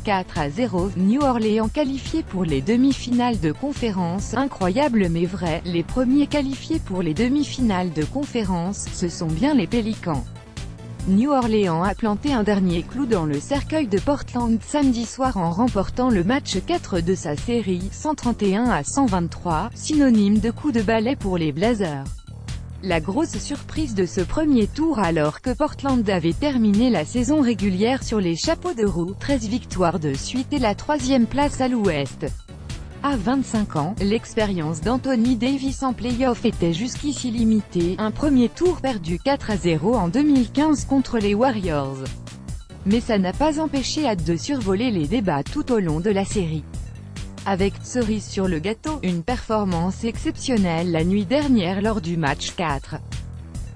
4-0, New Orleans qualifié pour les demi-finales de conférence. Incroyable mais vrai, les premiers qualifiés pour les demi-finales de conférence, ce sont bien les Pélicans. New Orleans a planté un dernier clou dans le cercueil de Portland samedi soir en remportant le match 4 de sa série, 131-123, synonyme de coup de balai pour les Blazers. La grosse surprise de ce premier tour alors que Portland avait terminé la saison régulière sur les chapeaux de roue, 13 victoires de suite et la 3e place à l'Ouest. À 25 ans, l'expérience d'Anthony Davis en play-off était jusqu'ici limitée, un premier tour perdu 4-0 en 2015 contre les Warriors. Mais ça n'a pas empêché Ad de survoler les débats tout au long de la série. Avec, cerise sur le gâteau, une performance exceptionnelle la nuit dernière lors du match 4.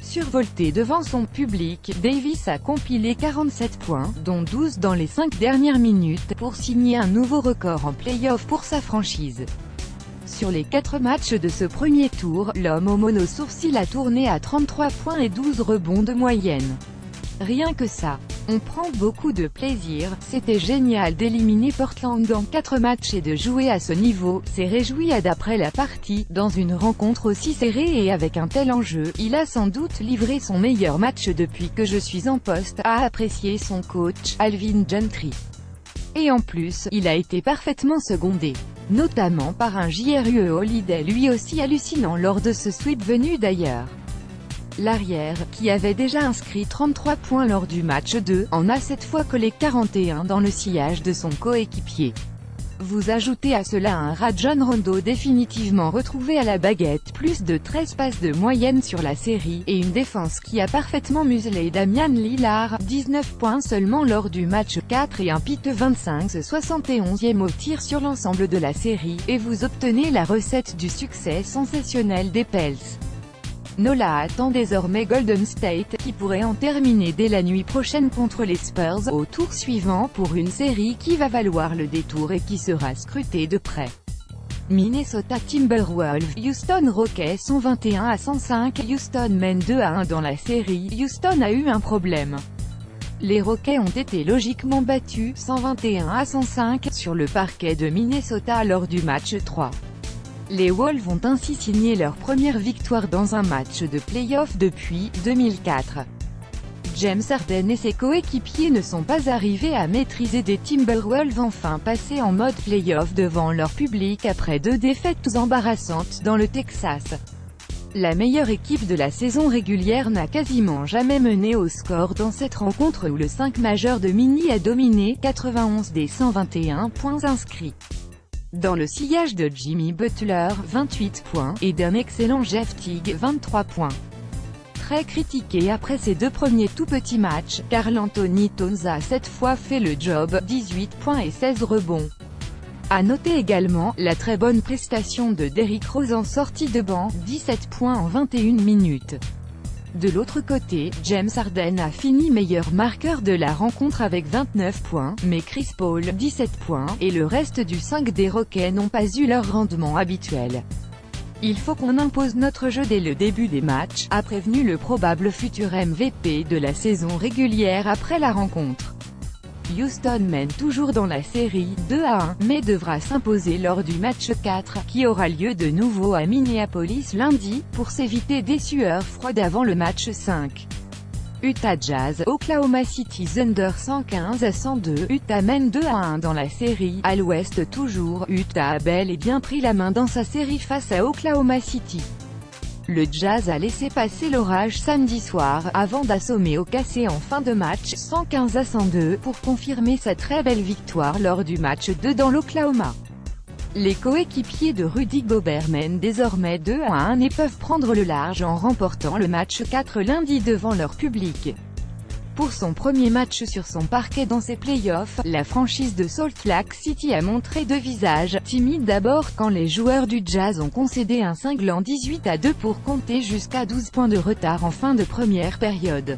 Survolté devant son public, Davis a compilé 47 points, dont 12 dans les 5 dernières minutes, pour signer un nouveau record en play-off pour sa franchise. Sur les 4 matchs de ce premier tour, l'homme au mono-sourcil a tourné à 33 points et 12 rebonds de moyenne. Rien que ça. On prend beaucoup de plaisir, c'était génial d'éliminer Portland en 4 matchs et de jouer à ce niveau, s'est réjoui Ad après la partie. Dans une rencontre aussi serrée et avec un tel enjeu, il a sans doute livré son meilleur match depuis que je suis en poste, a apprécié son coach, Alvin Gentry. Et en plus, il a été parfaitement secondé. Notamment par un Jrue Holiday lui aussi hallucinant lors de ce sweep venu d'ailleurs. L'arrière, qui avait déjà inscrit 33 points lors du match 2, en a cette fois collé 41 dans le sillage de son coéquipier. Vous ajoutez à cela un Rajon Rondo définitivement retrouvé à la baguette, plus de 13 passes de moyenne sur la série, et une défense qui a parfaitement muselé Damian Lillard, 19 points seulement lors du match 4 et un piteux 25-71e au tir sur l'ensemble de la série, et vous obtenez la recette du succès sensationnel des Pels. Nola attend désormais Golden State, qui pourrait en terminer dès la nuit prochaine contre les Spurs, au tour suivant pour une série qui va valoir le détour et qui sera scrutée de près. Minnesota Timberwolves, Houston Rockets 121-105, Houston mène 2-1 dans la série, Houston a eu un problème. Les Rockets ont été logiquement battus, 121-105, sur le parquet de Minnesota lors du match 3. Les Wolves ont ainsi signé leur première victoire dans un match de play-off depuis 2004. James Harden et ses coéquipiers ne sont pas arrivés à maîtriser des Timberwolves enfin passés en mode play-off devant leur public après 2 défaites embarrassantes dans le Texas. La meilleure équipe de la saison régulière n'a quasiment jamais mené au score dans cette rencontre où le 5 majeur de Mini a dominé, 91 des 121 points inscrits. Dans le sillage de Jimmy Butler, 28 points, et d'un excellent Jeff Teague, 23 points. Très critiqué après ses 2 premiers tout petits matchs, Karl Anthony Towns a cette fois fait le job, 18 points et 16 rebonds. À noter également, la très bonne prestation de Derrick Rose en sortie de banc, 17 points en 21 minutes. De l'autre côté, James Harden a fini meilleur marqueur de la rencontre avec 29 points, mais Chris Paul, 17 points, et le reste du 5 des Rockets n'ont pas eu leur rendement habituel. Il faut qu'on impose notre jeu dès le début des matchs, a prévenu le probable futur MVP de la saison régulière après la rencontre. Houston mène toujours dans la série, 2-1, mais devra s'imposer lors du match 4, qui aura lieu de nouveau à Minneapolis lundi, pour s'éviter des sueurs froides avant le match 5. Utah Jazz, Oklahoma City Thunder 115-102, Utah mène 2-1 dans la série, à l'ouest toujours, Utah a bel et bien pris la main dans sa série face à Oklahoma City. Le Jazz a laissé passer l'orage samedi soir, avant d'assommer OKC en fin de match, 115-102, pour confirmer sa très belle victoire lors du match 2 dans l'Oklahoma. Les coéquipiers de Rudy Gobert mènent désormais 2-1 et peuvent prendre le large en remportant le match 4 lundi devant leur public. Pour son premier match sur son parquet dans ses playoffs, la franchise de Salt Lake City a montré 2 visages, timide d'abord quand les joueurs du Jazz ont concédé un cinglant 18-2 pour compter jusqu'à 12 points de retard en fin de première période.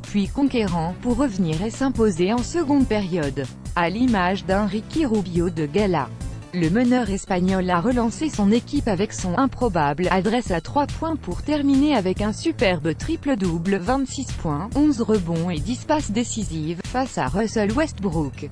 Puis conquérant, pour revenir et s'imposer en seconde période. À l'image d'un Ricky Rubio de gala. Le meneur espagnol a relancé son équipe avec son improbable adresse à 3 points pour terminer avec un superbe triple-double, 26 points, 11 rebonds et 10 passes décisives, face à Russell Westbrook.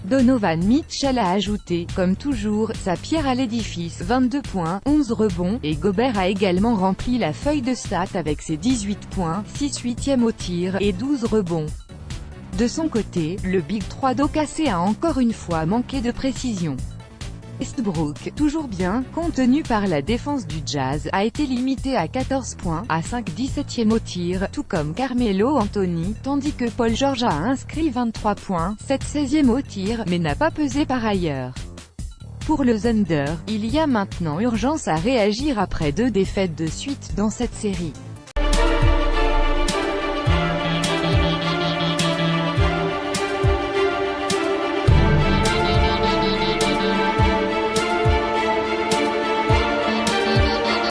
Donovan Mitchell a ajouté, comme toujours, sa pierre à l'édifice, 22 points, 11 rebonds, et Gobert a également rempli la feuille de stats avec ses 18 points, 6 huitièmes au tir, et 12 rebonds. De son côté, le Big 3 d'OKC a encore une fois manqué de précision. Westbrook, toujours bien contenu par la défense du Jazz, a été limité à 14 points, à 5 17e au tir, tout comme Carmelo Anthony, tandis que Paul George a inscrit 23 points, 7 16e au tir, mais n'a pas pesé par ailleurs. Pour le Thunder, il y a maintenant urgence à réagir après 2 défaites de suite dans cette série.